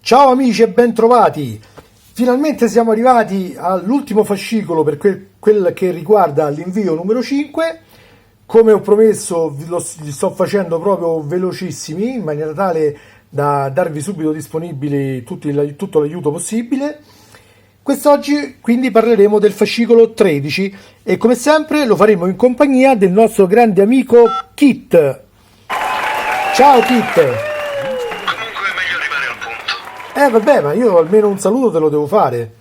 Ciao amici e bentrovati! Finalmente siamo arrivati all'ultimo fascicolo per quel che riguarda l'invio numero 5. Come ho promesso, li sto facendo proprio velocissimi in maniera tale da darvi subito disponibili tutto l'aiuto possibile. Quest'oggi quindi parleremo del fascicolo 13 e come sempre lo faremo in compagnia del nostro grande amico Kit. Ciao Kit! Comunque è meglio arrivare al punto. Vabbè, ma io almeno un saluto te lo devo fare.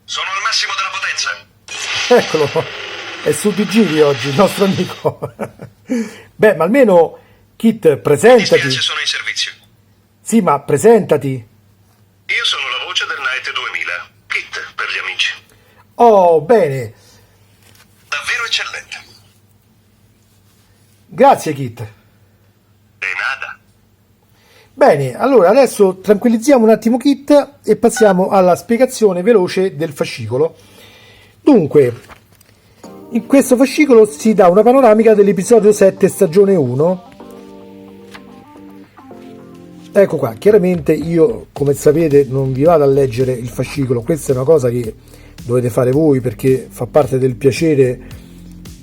Sono al massimo della potenza. Eccolo, è su di giri oggi il nostro amico. Beh, ma almeno Kit, Mi presentati. spiace, sono in servizio. Sì, ma presentati. Io sono la voce del Night 2000. Kit per gli amici. Oh, bene. Davvero eccellente. Grazie Kit. E nada. Bene, allora adesso tranquillizziamo un attimo Kit e passiamo alla spiegazione veloce del fascicolo. Dunque, in questo fascicolo si dà una panoramica dell'episodio 7 stagione 1. Ecco qua, chiaramente io, come sapete, non vi vado a leggere il fascicolo, questa è una cosa che dovete fare voi perché fa parte del piacere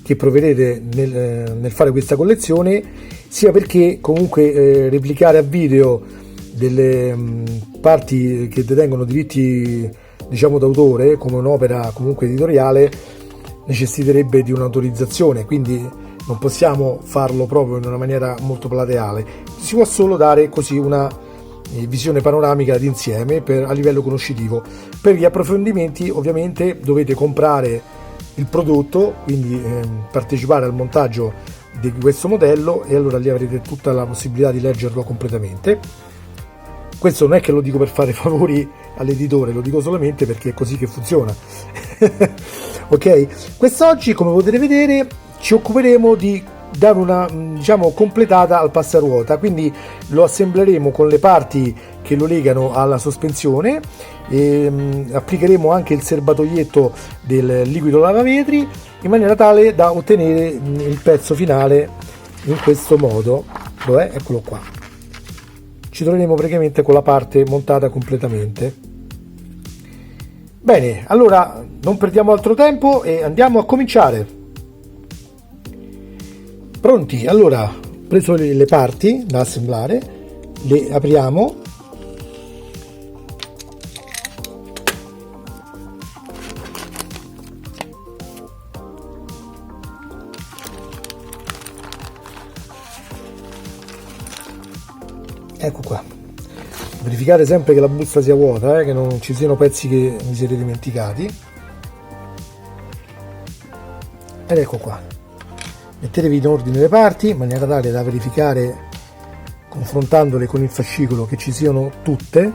che proverete nel fare questa collezione, sia perché comunque replicare a video delle parti che detengono diritti, diciamo, d'autore, come un'opera comunque editoriale, necessiterebbe di un'autorizzazione, quindi non possiamo farlo proprio in una maniera molto plateale, si può solo dare così una visione panoramica d'insieme a livello conoscitivo. Per gli approfondimenti ovviamente dovete comprare il prodotto, quindi partecipare al montaggio di questo modello e allora lì avrete tutta la possibilità di leggerlo completamente. Questo non è che lo dico per fare favori all'editore, lo dico solamente perché è così che funziona. Ok, quest'oggi, come potete vedere, ci occuperemo di dare una, diciamo, completata al passaruota, quindi lo assembleremo con le parti che lo legano alla sospensione e applicheremo anche il serbatoietto del liquido lavavetri in maniera tale da ottenere il pezzo finale in questo modo. Dov'è? Eccolo qua. Ci troveremo praticamente con la parte montata completamente. Bene, allora non perdiamo altro tempo e andiamo a cominciare. Pronti? Allora, ho preso le parti da assemblare, le apriamo. Ecco qua. Verificate sempre che la busta sia vuota, che non ci siano pezzi che vi siete dimenticati. Ed ecco qua. Mettetevi in ordine le parti in maniera tale da verificare, confrontandole con il fascicolo, che ci siano tutte,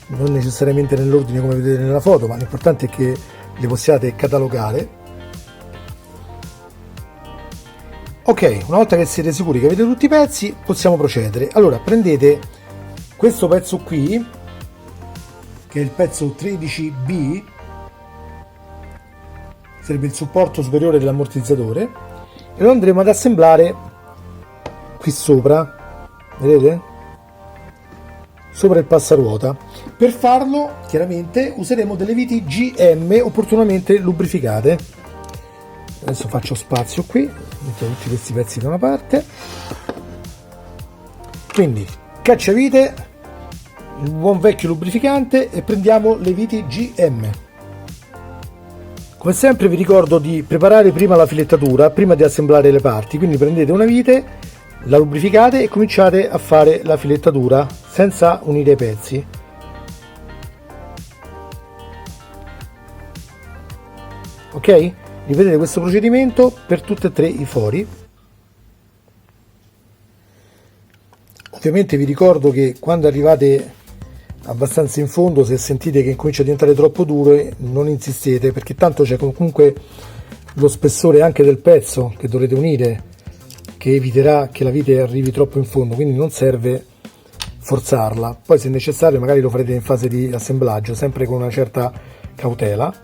non necessariamente nell'ordine come vedete nella foto, ma l'importante è che le possiate catalogare. Ok, una volta che siete sicuri che avete tutti i pezzi, possiamo procedere. Allora, prendete questo pezzo qui, che è il pezzo 13B, sarebbe il supporto superiore dell'ammortizzatore, e lo andremo ad assemblare qui sopra, vedete? Sopra il passaruota. Per farlo, chiaramente, useremo delle viti GM opportunamente lubrificate. Adesso faccio spazio qui, metto tutti questi pezzi da una parte, quindi cacciavite, il buon vecchio lubrificante e prendiamo le viti GM. Come sempre vi ricordo di preparare prima la filettatura, prima di assemblare le parti, quindi prendete una vite, la lubrificate e cominciate a fare la filettatura senza unire i pezzi. Ok? Rivedete questo procedimento per tutti e tre i fori. Ovviamente vi ricordo che quando arrivate abbastanza in fondo, se sentite che comincia a diventare troppo duro, non insistete, perché tanto c'è comunque lo spessore anche del pezzo che dovrete unire, che eviterà che la vite arrivi troppo in fondo, quindi non serve forzarla. Poi se necessario magari lo farete in fase di assemblaggio, sempre con una certa cautela.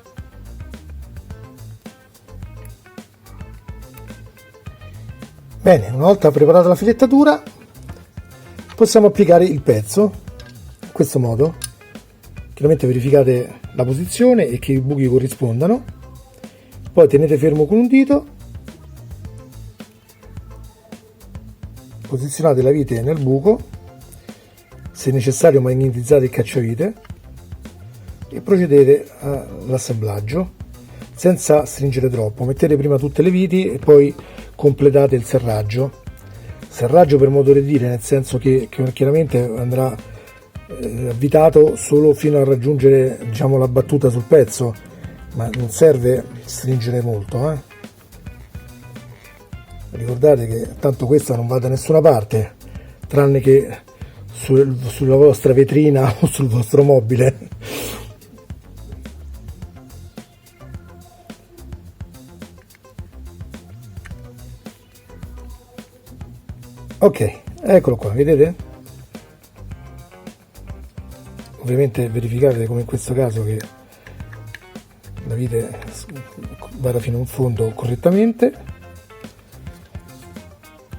Bene, una volta preparata la filettatura possiamo applicare il pezzo in questo modo. Chiaramente verificate la posizione e che i buchi corrispondano, poi tenete fermo con un dito, posizionate la vite nel buco, se necessario magnetizzate il cacciavite e procedete all'assemblaggio senza stringere troppo. Mettete prima tutte le viti e poi completate il serraggio per modo di dire, nel senso che chiaramente andrà avvitato solo fino a raggiungere, diciamo, la battuta sul pezzo, ma non serve stringere molto, Ricordate che tanto questa non va da nessuna parte tranne che sulla vostra vetrina o sul vostro mobile. Ok, eccolo qua, vedete? Ovviamente verificate, come in questo caso, che la vite vada fino in fondo correttamente.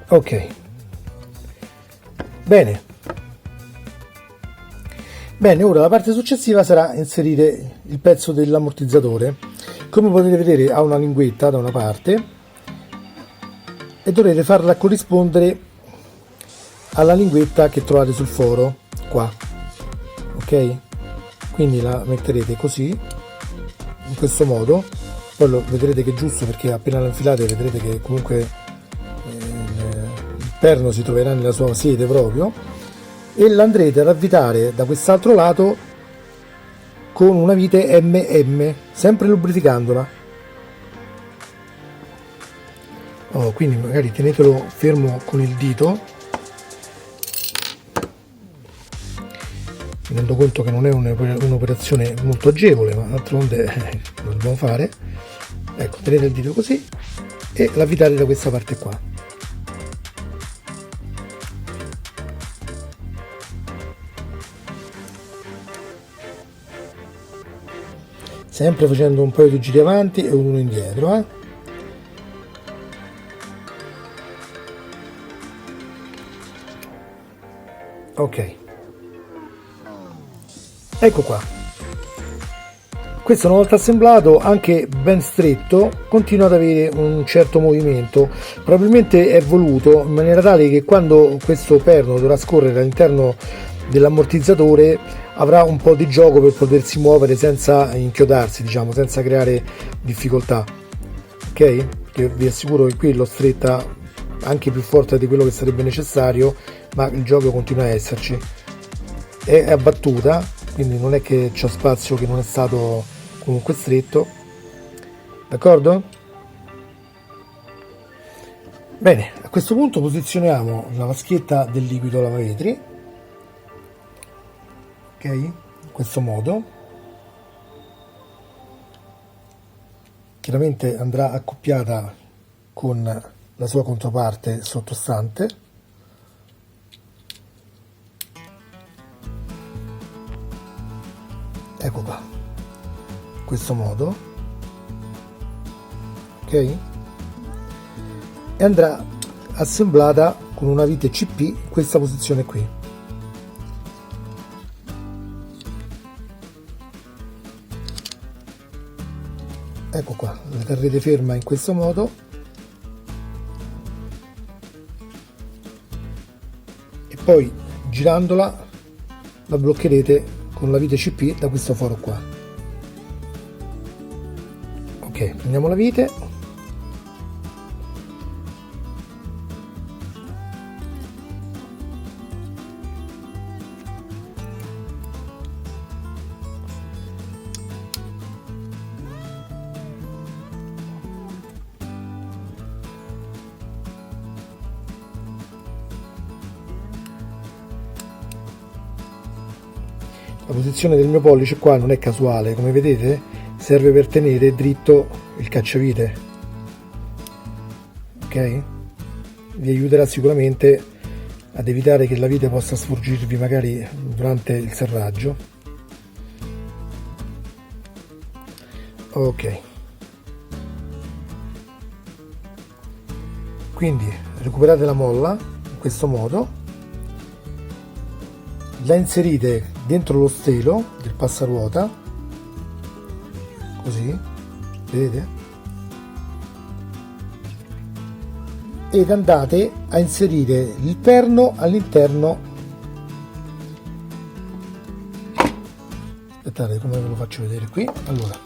Ok, bene, ora la parte successiva sarà inserire il pezzo dell'ammortizzatore. Come potete vedere ha una linguetta da una parte e dovrete farla corrispondere alla linguetta che trovate sul foro qua, ok? Quindi la metterete così, in questo modo, poi lo vedrete che è giusto, perché appena la infilate vedrete che comunque il perno si troverà nella sua sede proprio, e l'andrete ad avvitare da quest'altro lato con una vite MM, sempre lubrificandola. Quindi magari tenetelo fermo con il dito. Mi rendo conto che non è un'operazione molto agevole, ma d'altronde lo dobbiamo fare. Ecco, tenete il dito così e l'avvitate da questa parte qua. Sempre facendo un paio di giri avanti e uno indietro, Ok, ecco qua. Questo, una volta assemblato, anche ben stretto, continua ad avere un certo movimento. Probabilmente è voluto in maniera tale che quando questo perno dovrà scorrere all'interno dell'ammortizzatore avrà un po' di gioco per potersi muovere senza inchiodarsi, diciamo, senza creare difficoltà. Ok? Che vi assicuro che qui l'ho stretta anche più forte di quello che sarebbe necessario, ma il gioco continua a esserci. È a battuta, quindi non è che c'è spazio che non è stato comunque stretto, d'accordo? Bene, a questo punto posizioniamo la vaschetta del liquido lavavetri, ok, in questo modo. Chiaramente andrà accoppiata con la sua controparte sottostante. Ecco qua, in questo modo, ok, e andrà assemblata con una vite CP in questa posizione qui. Ecco qua, la terrete ferma in questo modo e poi girandola la bloccherete con la vite CP da questo foro qua. Ok, prendiamo la vite, la posizione del mio pollice qua non è casuale, come vedete serve per tenere dritto il cacciavite, ok? Vi aiuterà sicuramente ad evitare che la vite possa sfuggirvi magari durante il serraggio. Ok, quindi recuperate la molla in questo modo la inserite dentro lo stelo del passaruota, così, vedete, ed andate a inserire il perno all'interno. Aspettate, come ve lo faccio vedere qui. Allora,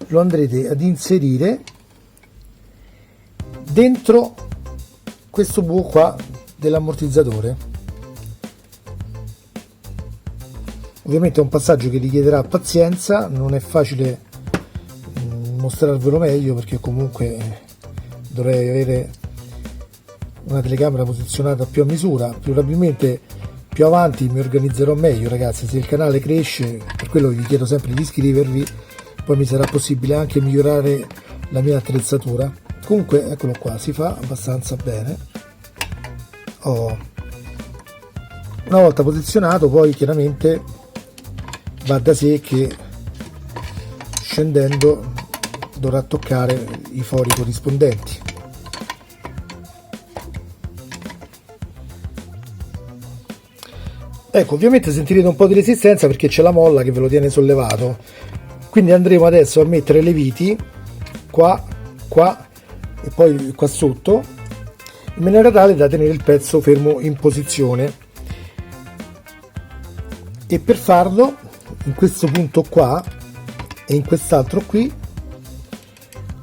lo andrete ad inserire dentro questo buco qua dell'ammortizzatore. Ovviamente è un passaggio che richiederà pazienza, non è facile mostrarvelo meglio perché comunque dovrei avere una telecamera posizionata più a misura. Probabilmente più avanti mi organizzerò meglio, ragazzi, se il canale cresce, per quello vi chiedo sempre di iscrivervi, poi mi sarà possibile anche migliorare la mia attrezzatura. Comunque eccolo qua, si fa abbastanza bene. Una volta posizionato, poi chiaramente va da sé che scendendo dovrà toccare i fori corrispondenti. Ecco, ovviamente sentirete un po' di resistenza perché c'è la molla che ve lo tiene sollevato, quindi andremo adesso a mettere le viti qua, qua e poi qua sotto, in maniera tale da tenere il pezzo fermo in posizione. E per farlo, in questo punto qua e in quest'altro qui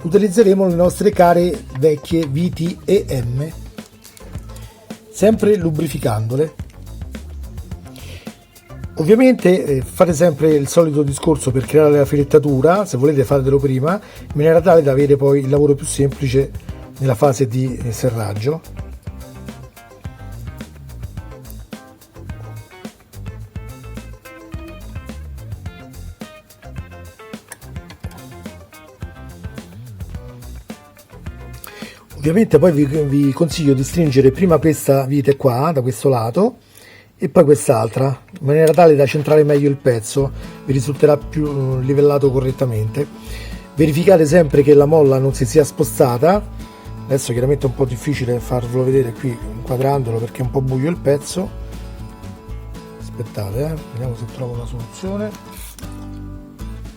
utilizzeremo le nostre care vecchie viti EM, sempre lubrificandole. Ovviamente fate sempre il solito discorso per creare la filettatura, se volete fatelo prima, in maniera tale da avere poi il lavoro più semplice nella fase di serraggio. Ovviamente poi vi consiglio di stringere prima questa vite qua, da questo lato, e poi quest'altra, in maniera tale da centrare meglio il pezzo, vi risulterà più livellato correttamente. Verificate sempre che la molla non si sia spostata. Adesso chiaramente è un po' difficile farvelo vedere qui inquadrandolo perché è un po' buio il pezzo. Aspettate, vediamo se trovo una soluzione.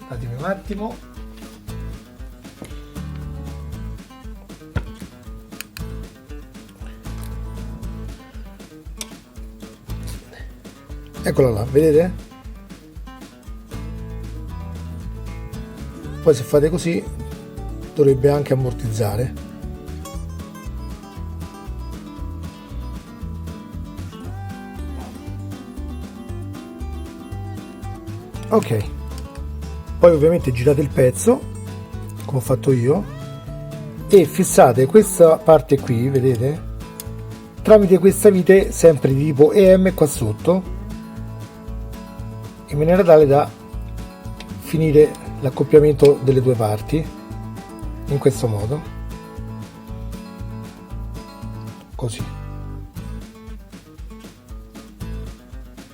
Datemi un attimo. Eccola là, vedete? Poi se fate così dovrebbe anche ammortizzare. Ok, poi ovviamente girate il pezzo come ho fatto io e fissate questa parte qui, vedete, tramite questa vite sempre di tipo EM qua sotto, in maniera tale da finire l'accoppiamento delle due parti in questo modo, così.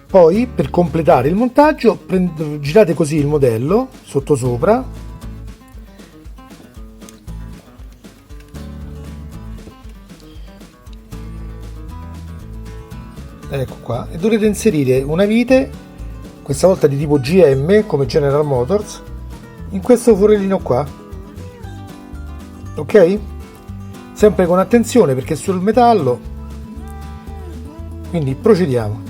Poi per completare il montaggio girate così il modello sottosopra, ecco qua, e dovrete inserire una vite, questa volta di tipo GM come General Motors, in questo forellino qua, ok? Sempre con attenzione perché è sul metallo, quindi procediamo.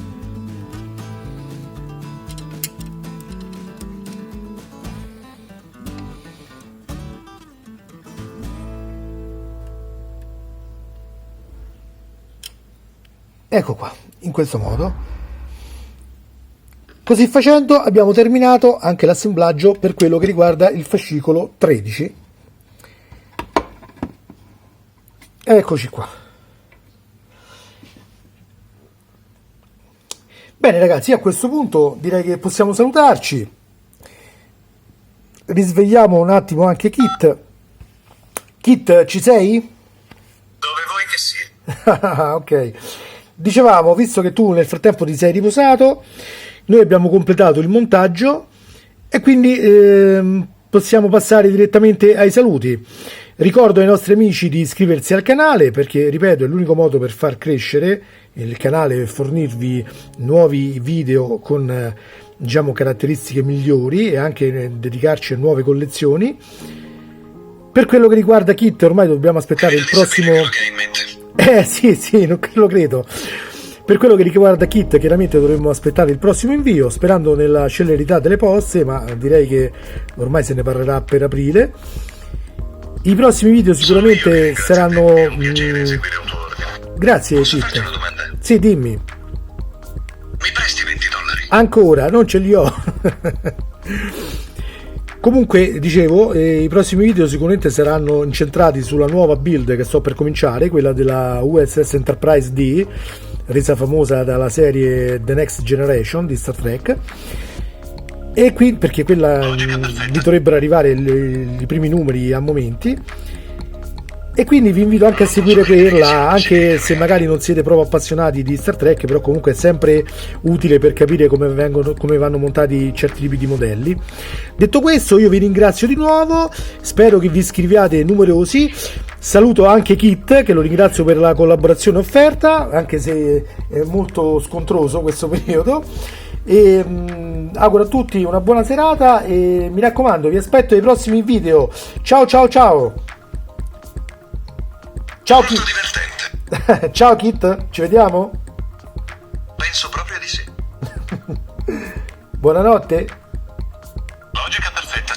Ecco qua, in questo modo. Così facendo abbiamo terminato anche l'assemblaggio per quello che riguarda il fascicolo 13. Eccoci qua. Bene ragazzi, a questo punto direi che possiamo salutarci. Risvegliamo un attimo anche Kit. Kit, ci sei? Dove vuoi che sia? Ok. Dicevamo, visto che tu nel frattempo ti sei riposato, noi abbiamo completato il montaggio e quindi possiamo passare direttamente ai saluti. Ricordo ai nostri amici di iscriversi al canale perché, ripeto, è l'unico modo per far crescere il canale e fornirvi nuovi video con diciamo caratteristiche migliori e anche dedicarci a nuove collezioni. Per quello che riguarda Kit ormai dobbiamo aspettare il prossimo... sì, non lo credo. Per quello che riguarda Kit chiaramente dovremmo aspettare il prossimo invio, sperando nella celerità delle poste, ma direi che ormai se ne parlerà per aprile. I prossimi video sicuramente saranno... Grazie Kit. Sì, dimmi. Mi presti $20? Ancora, non ce li ho. Comunque, dicevo, i prossimi video sicuramente saranno incentrati sulla nuova build che sto per cominciare, quella della USS Enterprise D, resa famosa dalla serie The Next Generation di Star Trek. E qui, perché quella vi dovrebbero arrivare i primi numeri a momenti. E quindi vi invito anche a seguire quella, anche se magari non siete proprio appassionati di Star Trek, però comunque è sempre utile per capire come vanno montati certi tipi di modelli. Detto questo, io vi ringrazio di nuovo, spero che vi iscriviate numerosi. Saluto anche Kit, che lo ringrazio per la collaborazione offerta, anche se è molto scontroso questo periodo. E auguro a tutti una buona serata e mi raccomando, vi aspetto ai prossimi video. Ciao ciao ciao! Ciao Kit. Divertente. Ciao Kit, ci vediamo? Penso proprio di sì. Buonanotte. Logica perfetta.